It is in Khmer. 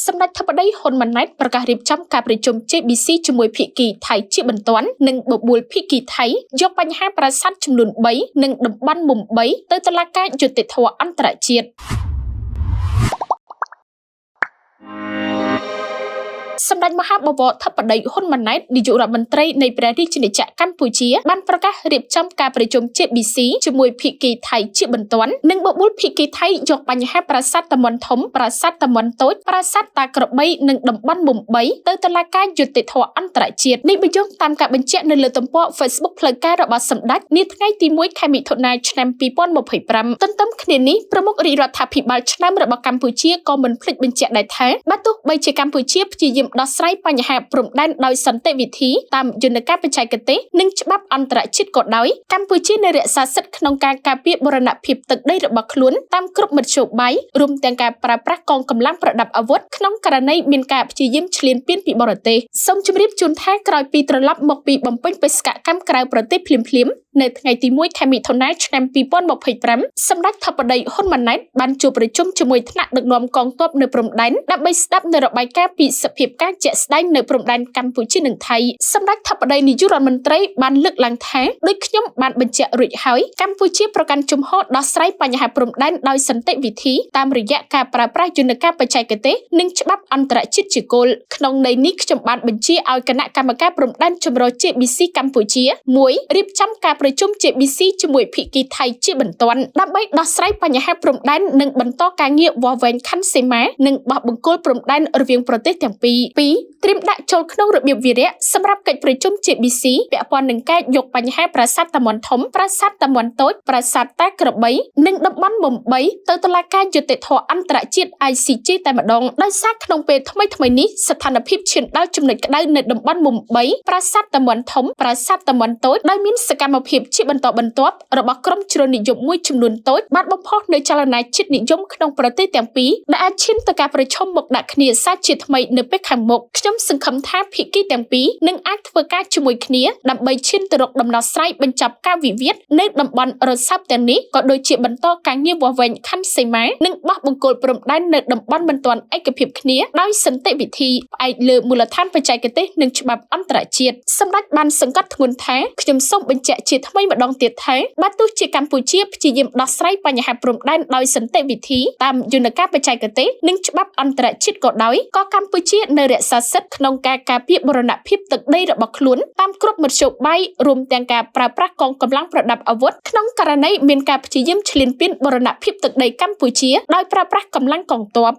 សម្ដេចធិបតីហ៊ុនម៉ាណែតប្រកាសរៀបចំការប្រជុំ JBC ជាមួយភាគីថៃជាបន្ទាន់និងបបួលភាគីថៃយកបញ្ហាប្រាសាទចំនួន3និងតំបន់មុំ3ទៅតុលាការយុត្តិធម៌អន្តរជាតិសម្ដេចមហាបវរធិបតីហ៊ុនម៉ាណែតនាយករដ្ឋមន្ត្រីនៃព្រះរាជាណាចក្រកម្ពុជាបានប្រកាសរៀបចំការប្រជុំ JBC ជាមួយភាគីថៃជាបន្ទាន់និងបបួលភាគីថៃយកបញ្ហាប្រាសាទតាមាន់ធំប្រាសាទតាមាន់តូចប្រាសាទតាក្របីនិងតំបន់មុំ3ទៅតុលាការយុត្តិធម៌អន្តរជាតិនេះបញ្ជាក់តាមការបញ្ជាក់នៅលើទំព័រ Facebook ផ្លូវការរបស់សម្ដេចនាថ្ងៃទី1ខែមិថុនាឆ្នាំ2025ទន្ទឹមគ្នានេះប្រមុខរាជរដ្ឋាភិបាលឆ្នាំរបស់កម្ពុជាក៏មិនភ្លេចបញ្ជាក់ដែរថាបើទោះបីជាកម្ពុជាព្យាយាមដោះស្រាយបញ្ហាព្រំដែនដោយសន្តិវិធីតាមយន្តការបច្ចេកទេសនិងច្បាប់អន្តរជាតិក៏ដោយកម្ពុជានៅរក្សាសិទ្ធិក្នុងការការពារបូរណភាពទឹកដីរបស់ខ្លួនតាមគ្រប់មធ្យោបាយរួមទាំងការប្រើប្រាស់កងកម្លាំងប្រដាប់អាវុធក្នុងករណីមានការព្យាយាមឈ្លានពានពីបរទេសសូមជម្រាបជូនថាក្រោយពីត្រឡប់មកពីបំពេញបេសកកម្មក្រៅប្រទេសភ្លាមៗនៅថ្ងៃទី1ខែមិថុនាឆ្នាំ2025សម្ដេចធិបតីហ៊ុនម៉ាណែតបានជួបប្រជុំជាមួយថ្នាក់ដឹកនាំកងទ័ពនៅព្រំដែនដើម្បីស្ដាប់នូវរបាយការណ៍ពីសភាពការជាក់ស្ដែងនៅព្រំដែនកម្ពុជានិងថៃសម្ដេចធិបតីនាយករដ្ឋមន្ត្រីបានលើកឡើងថាដោយខ្ញុំបានបញ្ជាក់រួចហើយកម្ពុជាប្រកាន់ជំហរដោះស្រាយបញ្ហាព្រំដែនដោយសន្តិវិធីតាមរយៈការប្រើប្រាស់យន្តការបច្ចេកទេសនិងច្បាប់អន្តរជាតិជាគោលក្នុងន័យនេះខ្ញុំបានបញ្ជាឲ្យគណៈកម្មការព្រំដែនចម្រុះ JBC កម្ពុជា1រៀបចំការប្រជុំ JBC ជាមួយភាគីថៃជាបន្ទាន់ដើម្បីដោះស្រាយបញ្ហាព្រំដែននិងបន្តការងារវាស់វែងខណ្ឌសីមានិងបោះបង្គោលព្រំដែនរវាងប្រទេសទាំងពីរ2ត្រៀមដាក់ចូលក្នុងរបៀបវារៈសម្រាប់កិច្ចប្រជុំ JBC ពាក់ព័ន្ធនឹងការយកបញ្ហាប្រាសាទតាមាន់ធំប្រាសាទតាមាន់តូចប្រាសាទតាក្របីនិងតំបន់មុំ3ទៅតុលាការយុត្តិធម៌អន្តរជាតិ ICJ តែម្ដងដោយសារក្នុងពេលថ្មីនេះស្ថានភាពឈានដល់ចំណុចក្តៅនៅតំបន់មុំ3ប្រាសាទតាមាន់ធំប្រាសាទតាមាន់តូចដោយមានសកម្មភាពជាបន្តបន្ទាប់របស់ក្រុមជ្រុលនិយមមួយចំនួនតូចបានបំផុសនៅចលនាជាតិនិយមក្នុងប្រទេសទាំងពីរដែលអាចឈានទៅការប្រជុំមុខដាក់គ្នាសាជាថ្មីនៅពេលខាងមុខខ្ញុំសង្ឃឹមថាភាគីទាំងពីរនឹងអាចធ្វើការជាមួយគ្នាដើម្បីឈានទៅរកដំណោះស្រាយបញ្ចប់ការវិវាទនៅតំបន់រសើបទាំងនេះក៏ដូចជាបន្តការងារវាស់វែងខណ្ឌសីមានិងបោះបង្គោលព្រំដែននៅតំបន់មិនទាន់ឯកភាពគ្នាដោយសន្តិវិធីផ្អែកលើមូលដ្ឋានបច្ចេកទេសនិងច្បាប់អន្តរជាតិសម្ដេចបានសង្កត់ធ្ងន់ថាខ្ញុំសូមបញ្ជាក់ជាថ្មីម្ដងទៀតថាបើទោះជាកម្ពុជាព្យាយាមដោះស្រាយបញ្ហាព្រំដែនដោយសន្តិវិធីតាមយន្តការបច្ចេកទេសនិងច្បាប់អន្តរជាតិក៏ដោយក៏កម្ពុជានៅរក្សាសិទ្ធិក្នុងការការពារបូរណភាពទឹកដីរបស់ខ្លួនតាមគ្រប់មធ្យោបាយរួមទាំងការប្រើប្រាស់កងកម្លាំងប្រដាប់អាវុធក្នុងករណីមានការព្យាយាមឈ្លានពានបូរណភាពទឹកដីកម្ពុជាដោយប្រើប្រាស់កម្លាំងកងទ័ព